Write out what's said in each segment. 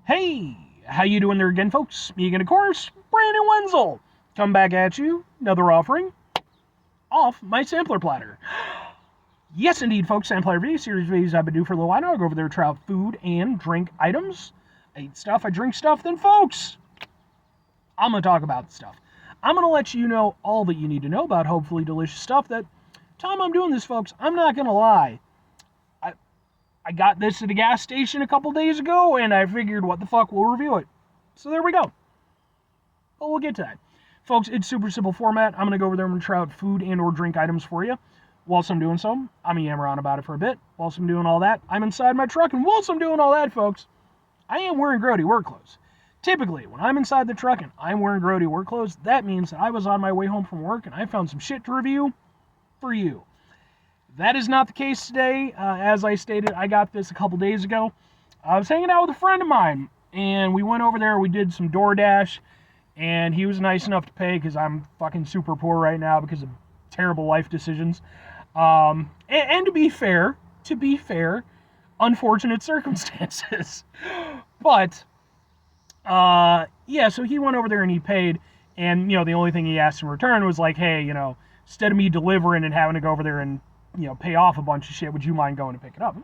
Hey, how you doing there again, folks? Speaking of course, Brandon Wenzel. Come back at you, another offering off my sampler platter. Yes, indeed, folks, sampler video series videos I've been doing for a little while now. I go over there, try out food and drink items. I eat stuff, I drink stuff, then folks, I'm going to talk about the stuff. I'm going to let you know all that you need to know about hopefully delicious stuff. That time I'm doing this, folks, I'm not going to lie. I got this at a gas station a couple days ago, and I figured, what the fuck, we'll review it. So there we go. But we'll get to that. Folks, it's super simple format. I'm going to go over there and try out food and or drink items for you. Whilst I'm doing so, I'm going to yammer on about it for a bit. Whilst I'm doing all that, I'm inside my truck, and whilst I'm doing all that, folks, I am wearing grody work clothes. Typically, when I'm inside the truck and I'm wearing grody work clothes, that means that I was on my way home from work and I found some shit to review for you. That is not the case today. As I stated, I got this a couple days ago. I was hanging out with a friend of mine, and we went over there. We did some DoorDash, and he was nice enough to pay because I'm fucking super poor right now because of terrible life decisions. And to be fair, unfortunate circumstances. But, yeah, so he went over there and he paid, and, the only thing he asked in return was like, hey, instead of me delivering and having to go over there and pay off a bunch of shit, would you mind going to pick it up?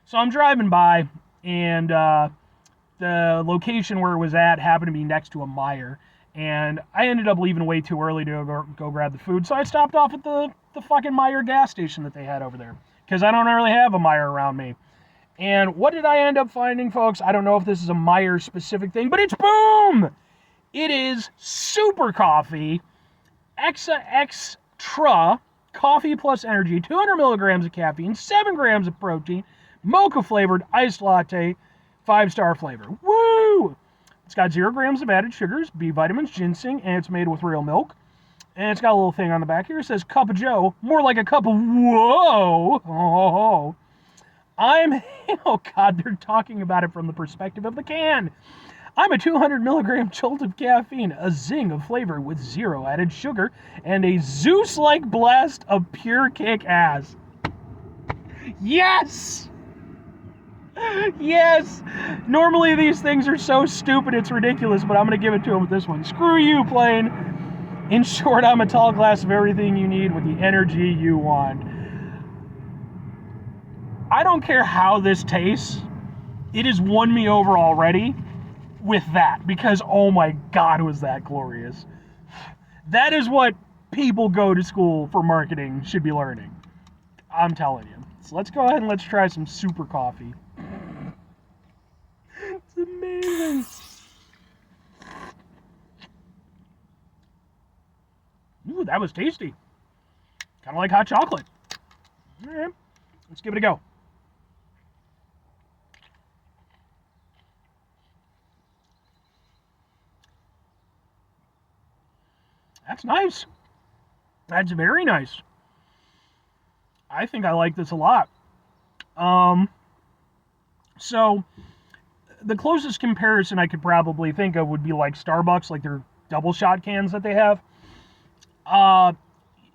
So I'm driving by, and the location where it was at happened to be next to a Meijer, and I ended up leaving way too early to go grab the food, so I stopped off at the fucking Meijer gas station that they had over there, because I don't really have a Meijer around me. And what did I end up finding, folks? I don't know if this is a Meijer specific thing, but it's boom! It is Super Coffee, XXTRA, coffee plus energy, 200 milligrams of caffeine, 7 grams of protein, Mocha flavored iced latte, 5-star flavor. Woo! It's got 0 grams of added sugars, B vitamins, ginseng, and it's made with real milk. And it's got a little thing on the back here. It says Cup of Joe, more like a cup of whoa. Oh, oh God, they're talking about it from the perspective of the can. I'm a 200 milligram jolt of caffeine, a zing of flavor with 0 added sugar, and a Zeus-like blast of pure kick-ass. Yes! Yes! Normally these things are so stupid it's ridiculous, but I'm going to give it to him with this one. Screw you, Plane. In short, I'm a tall glass of everything you need with the energy you want. I don't care how this tastes. It has won me over already with that, because oh my God, was that glorious. That is what people go to school for marketing should be learning. I'm telling you. So let's go ahead and let's try some Super Coffee. It's amazing. Ooh, that was tasty. Kind of like hot chocolate. All right, let's give it a go. That's nice. That's very nice. I think I like this a lot. So the closest comparison I could probably think of would be like Starbucks, like their double shot cans that they have.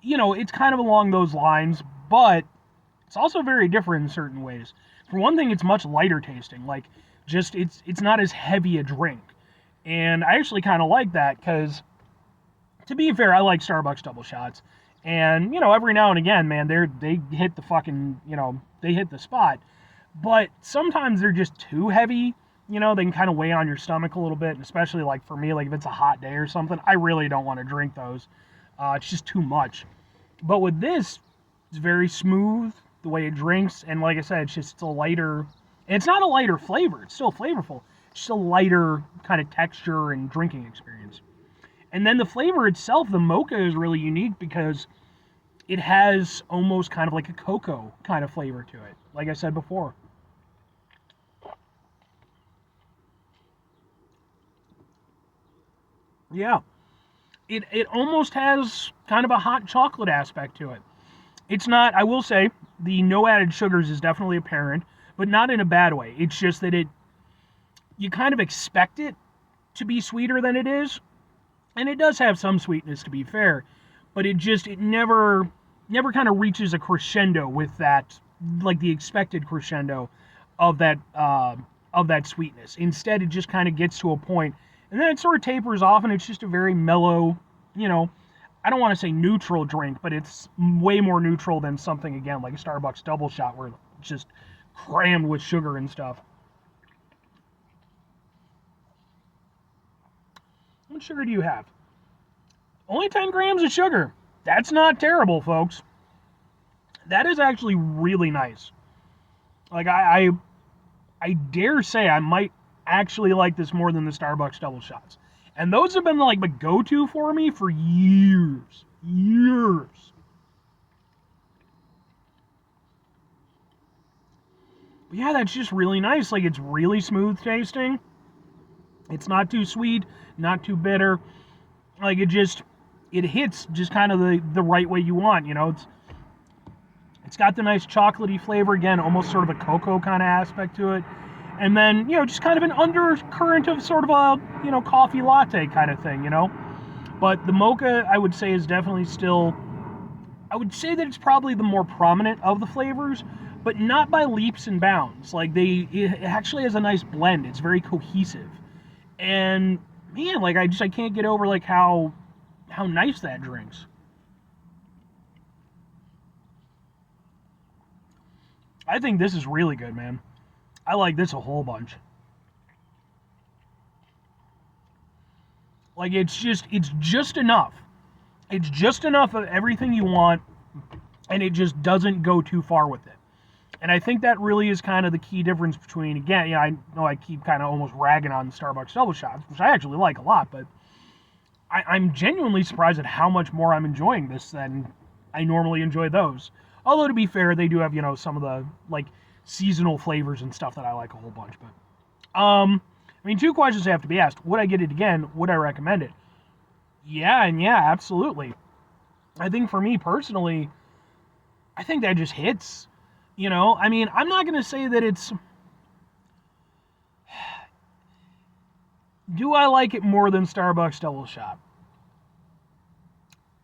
It's kind of along those lines, but it's also very different in certain ways. For one thing, it's much lighter tasting. Like, just it's not as heavy a drink, and I actually kind of like that because, to be fair, I like Starbucks double shots, and every now and again, man, they hit the fucking they hit the spot, but sometimes they're just too heavy. They can kind of weigh on your stomach a little bit, and especially like for me, like if it's a hot day or something, I really don't want to drink those. It's just too much. But with this, it's very smooth the way it drinks, and like I said, it's a lighter. And it's not a lighter flavor; it's still flavorful. It's just a lighter kind of texture and drinking experience. And then the flavor itself, the mocha, is really unique because it has almost kind of like a cocoa kind of flavor to it, like I said before. Yeah. It almost has kind of a hot chocolate aspect to it. It's not, I will say, the no added sugars is definitely apparent, but not in a bad way. It's just that you kind of expect it to be sweeter than it is. And it does have some sweetness, to be fair, but it never kind of reaches a crescendo with that, like the expected crescendo of that of that sweetness. Instead, it just kind of gets to a point, and then it sort of tapers off, and it's just a very mellow, you know, I don't want to say neutral drink, but it's way more neutral than something, again, like a Starbucks double shot where it's just crammed with sugar and stuff. How much sugar do you have? Only 10 grams of sugar. That's not terrible, folks. That is actually really nice. Like, I dare say I might actually like this more than the Starbucks double shots. And those have been like the go-to for me for years. Years. But yeah, that's just really nice. Like, it's really smooth tasting. It's not too sweet, not too bitter. Like, it hits just kind of the right way you want, you know. It's got the nice chocolatey flavor, again, almost sort of a cocoa kind of aspect to it. And then, you know, just kind of an undercurrent of sort of a, you know, coffee latte kind of thing, you know. But the mocha, I would say, is definitely still, I would say that it's probably the more prominent of the flavors, but not by leaps and bounds. Like, it actually has a nice blend. It's very cohesive. And, man, like, I can't get over, like, how nice that drinks. I think this is really good, man. I like this a whole bunch. Like, it's just enough. It's just enough of everything you want, and it just doesn't go too far with it. And I think that really is kind of the key difference between, again, I know I keep kind of almost ragging on Starbucks double shots, which I actually like a lot, but I'm genuinely surprised at how much more I'm enjoying this than I normally enjoy those. Although, to be fair, they do have, you know, some of the, like, seasonal flavors and stuff that I like a whole bunch. But, I mean, two questions have to be asked. Would I get it again? Would I recommend it? Yeah, absolutely. I think for me personally, I think that just hits. You know, I mean, I'm not going to say that it's... Do I like it more than Starbucks double shot?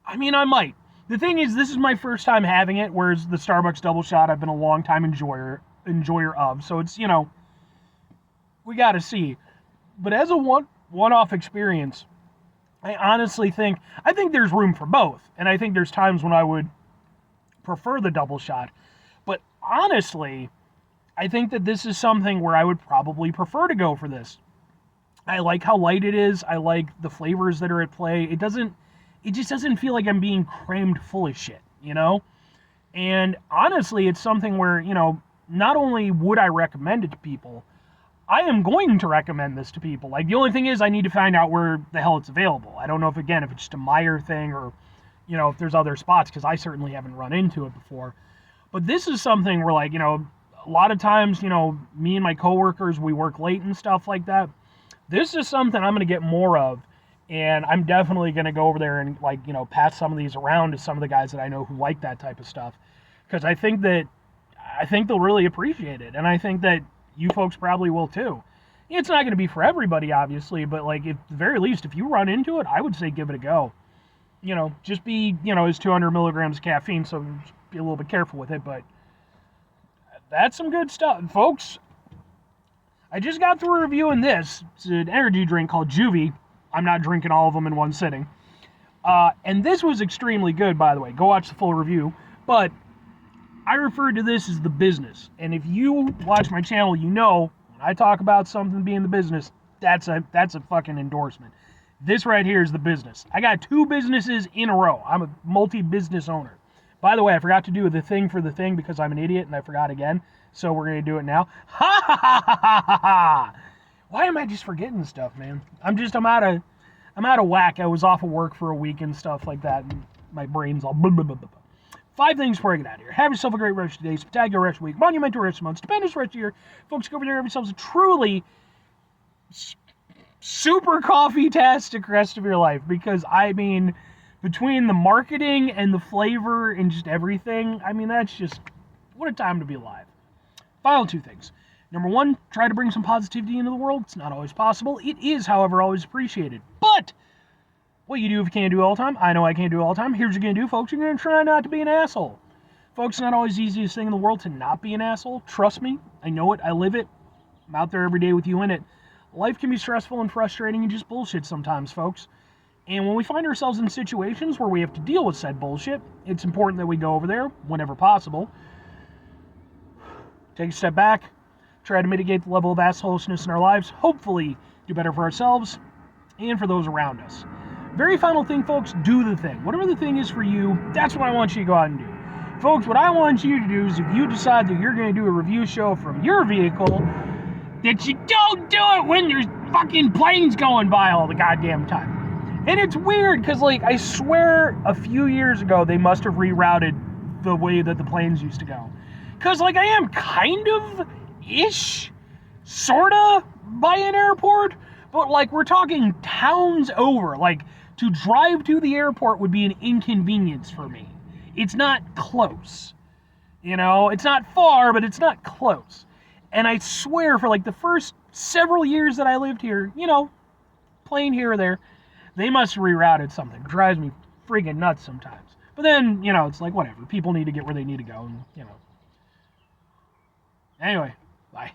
I mean, I might. The thing is, this is my first time having it, whereas the Starbucks double shot I've been a long time enjoyer of. So it's, you know, we got to see. But as a one-off experience, I honestly think there's room for both. And I think there's times when I would prefer the double shot. But honestly, I think that this is something where I would probably prefer to go for this. I like how light it is. I like the flavors that are at play. It just doesn't feel like I'm being crammed full of shit, you know? And honestly, it's something where, you know, not only would I recommend it to people, I am going to recommend this to people. Like, the only thing is I need to find out where the hell it's available. I don't know if it's just a Meyer thing or, you know, if there's other spots, because I certainly haven't run into it before. But this is something where, like, you know, a lot of times, you know, me and my coworkers, we work late and stuff like that. This is something I'm going to get more of. And I'm definitely going to go over there and, like, you know, pass some of these around to some of the guys that I know who like that type of stuff. Because I think they'll really appreciate it. And I think that you folks probably will too. It's not going to be for everybody, obviously, but, like, at the very least, if you run into it, I would say give it a go. You know, just be, you know, it's 200 milligrams of caffeine, so just be a little bit careful with it. But that's some good stuff. Folks, I just got through reviewing this. It's an energy drink called Juvie. I'm not drinking all of them in one sitting. And this was extremely good, by the way. Go watch the full review. But I referred to this as the business. And if you watch my channel, you know when I talk about something being the business, that's a fucking endorsement. This right here is the business. I got 2 businesses in a row. I'm a multi-business owner. By the way, I forgot to do the thing for the thing because I'm an idiot and I forgot again. So we're going to do it now. Ha ha ha ha ha ha! Why am I just forgetting stuff, man? I'm out of whack. I was off of work for a week and stuff like that, and my brain's all blah, blah, blah, blah. 5 things before I get out of here. Have yourself a great rest of the day, spectacular rest of the week, monumental rest of the month, stupendous rest of the year. Folks, go over there, have yourselves a truly super coffee-tastic rest of your life, because, I mean, between the marketing and the flavor and just everything, I mean, that's just, what a time to be alive. Final 2 things. Number 1, try to bring some positivity into the world. It's not always possible. It is, however, always appreciated. But what you do if you can't do it all the time, I know I can't do it all the time. Here's what you're going to do, folks. You're going to try not to be an asshole. Folks, it's not always the easiest thing in the world to not be an asshole. Trust me. I know it. I live it. I'm out there every day with you in it. Life can be stressful and frustrating and just bullshit sometimes, folks. And when we find ourselves in situations where we have to deal with said bullshit, it's important that we go over there whenever possible. Take a step back, try to mitigate the level of assholishness in our lives, hopefully do better for ourselves and for those around us. Very final thing, folks, do the thing. Whatever the thing is for you, that's what I want you to go out and do. Folks, what I want you to do is if you decide that you're going to do a review show from your vehicle, that you don't do it when there's fucking planes going by all the goddamn time. And it's weird, because, like, I swear a few years ago they must have rerouted the way that the planes used to go. Because, like, I am kind of-ish, sorta, by an airport, but, like, we're talking towns over. Like, to drive to the airport would be an inconvenience for me. It's not close. You know, it's not far, but it's not close. And I swear for, like, the first several years that I lived here, you know, plane here or there, they must have rerouted something. It drives me friggin' nuts sometimes. But then, you know, it's like, whatever. People need to get where they need to go, and, you know. Anyway, bye.